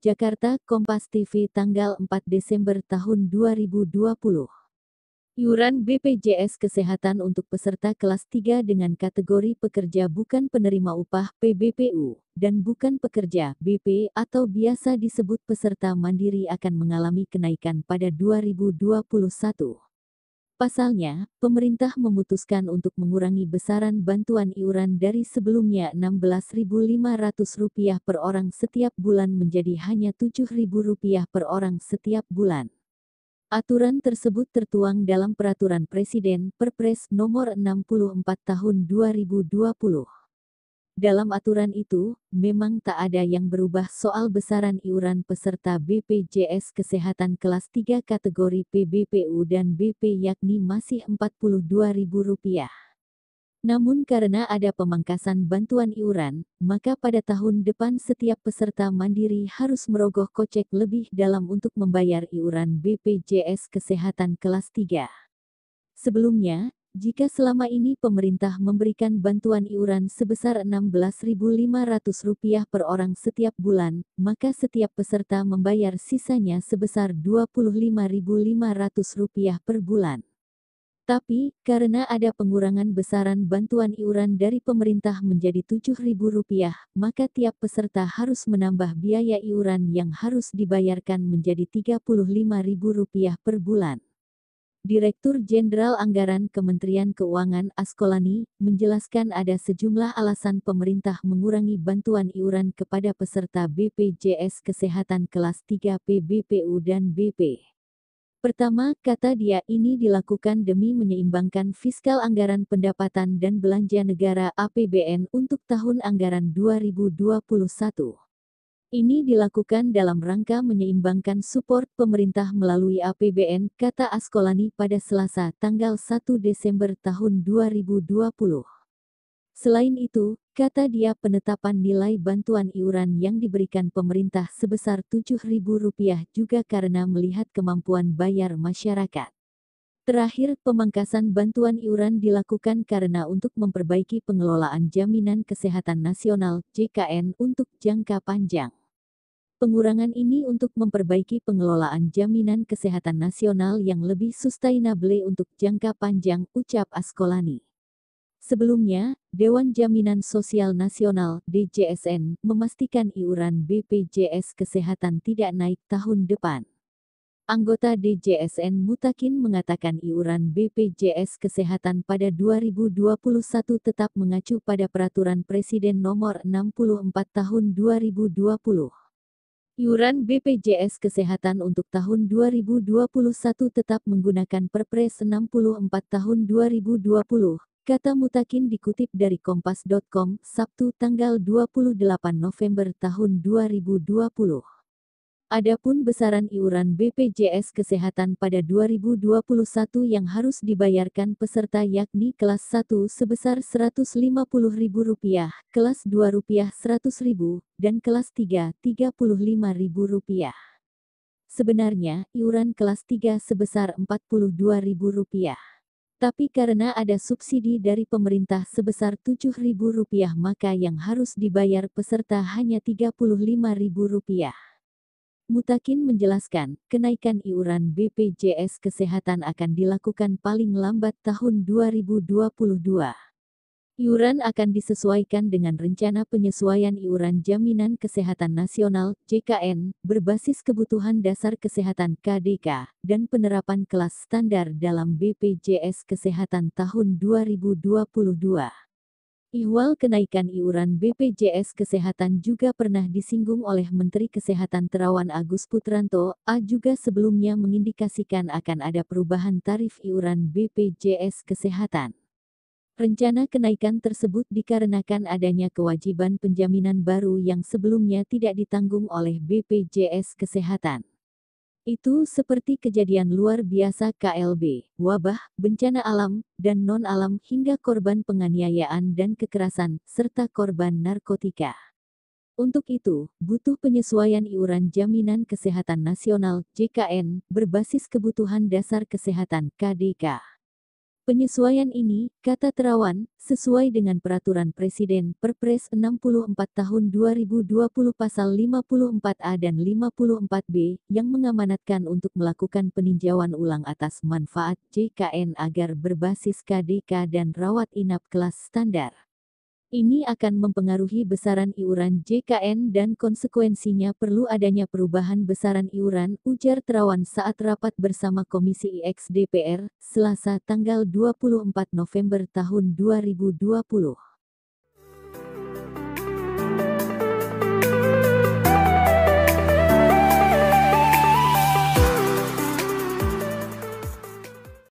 Jakarta, Kompas TV tanggal 4 Desember tahun 2020. Iuran BPJS Kesehatan untuk peserta kelas 3 dengan kategori pekerja bukan penerima upah (PBPU) dan bukan pekerja (BP) atau biasa disebut peserta mandiri akan mengalami kenaikan pada 2021. Pasalnya, pemerintah memutuskan untuk mengurangi besaran bantuan iuran dari sebelumnya Rp16.500 per orang setiap bulan menjadi hanya Rp7.000 per orang setiap bulan. Aturan tersebut tertuang dalam Peraturan Presiden Perpres Nomor 64 Tahun 2020. Dalam aturan itu, memang tak ada yang berubah soal besaran iuran peserta BPJS Kesehatan kelas 3 kategori PBPU dan BP yakni masih Rp42.000. Namun karena ada pemangkasan bantuan iuran, maka pada tahun depan setiap peserta mandiri harus merogoh kocek lebih dalam untuk membayar iuran BPJS Kesehatan kelas 3. Sebelumnya, jika selama ini pemerintah memberikan bantuan iuran sebesar Rp16.500 per orang setiap bulan, maka setiap peserta membayar sisanya sebesar Rp25.500 per bulan. Tapi, karena ada pengurangan besaran bantuan iuran dari pemerintah menjadi Rp7.000, maka tiap peserta harus menambah biaya iuran yang harus dibayarkan menjadi Rp35.000 per bulan. Direktur Jenderal Anggaran Kementerian Keuangan Askolani menjelaskan ada sejumlah alasan pemerintah mengurangi bantuan iuran kepada peserta BPJS Kesehatan kelas 3 PBPU dan BP. Pertama, kata dia, ini dilakukan demi menyeimbangkan fiskal anggaran pendapatan dan belanja negara (APBN) untuk tahun anggaran 2021. Ini dilakukan dalam rangka menyeimbangkan support pemerintah melalui APBN, kata Askolani pada Selasa, tanggal 1 Desember tahun 2020. Selain itu, kata dia, penetapan nilai bantuan iuran yang diberikan pemerintah sebesar Rp7.000 juga karena melihat kemampuan bayar masyarakat. Terakhir, pemangkasan bantuan iuran dilakukan karena untuk memperbaiki pengelolaan Jaminan Kesehatan Nasional (JKN) untuk jangka panjang. Pengurangan ini untuk memperbaiki pengelolaan Jaminan Kesehatan Nasional yang lebih sustainable untuk jangka panjang, ucap Askolani. Sebelumnya, Dewan Jaminan Sosial Nasional (DJSN) memastikan iuran BPJS Kesehatan tidak naik tahun depan. Anggota DJSN Mutakin mengatakan iuran BPJS Kesehatan pada 2021 tetap mengacu pada Peraturan Presiden Nomor 64 Tahun 2020. Iuran BPJS Kesehatan untuk tahun 2021 tetap menggunakan Perpres 64 Tahun 2020. Kata Mutakin dikutip dari Kompas.com, Sabtu tanggal 28 November tahun 2020. Adapun besaran iuran BPJS Kesehatan pada 2021 yang harus dibayarkan peserta yakni kelas 1 sebesar Rp150.000, kelas 2 Rp100.000, dan kelas 3 Rp35.000. Sebenarnya, iuran kelas 3 sebesar Rp42.000. Tapi karena ada subsidi dari pemerintah sebesar Rp7.000 maka yang harus dibayar peserta hanya Rp35.000. Mutakin menjelaskan, kenaikan iuran BPJS Kesehatan akan dilakukan paling lambat tahun 2022. Iuran akan disesuaikan dengan Rencana Penyesuaian Iuran Jaminan Kesehatan Nasional (JKN) berbasis Kebutuhan Dasar Kesehatan (KDK) dan penerapan kelas standar dalam BPJS Kesehatan tahun 2022. Ihwal kenaikan iuran BPJS Kesehatan juga pernah disinggung oleh Menteri Kesehatan Terawan Agus Putranto, juga sebelumnya mengindikasikan akan ada perubahan tarif iuran BPJS Kesehatan. Rencana kenaikan tersebut dikarenakan adanya kewajiban penjaminan baru yang sebelumnya tidak ditanggung oleh BPJS Kesehatan. Itu seperti kejadian luar biasa KLB, wabah, bencana alam, dan non-alam hingga korban penganiayaan dan kekerasan, serta korban narkotika. Untuk itu, butuh penyesuaian iuran Jaminan Kesehatan Nasional (JKN) berbasis Kebutuhan Dasar Kesehatan (KDK). Penyesuaian ini, kata Terawan, sesuai dengan Peraturan Presiden Perpres 64 Tahun 2020 Pasal 54A dan 54B, yang mengamanatkan untuk melakukan peninjauan ulang atas manfaat JKN agar berbasis KDK dan rawat inap kelas standar. Ini akan mempengaruhi besaran iuran JKN dan konsekuensinya perlu adanya perubahan besaran iuran, ujar Terawan saat rapat bersama Komisi IX DPR, Selasa tanggal 24 November tahun 2020.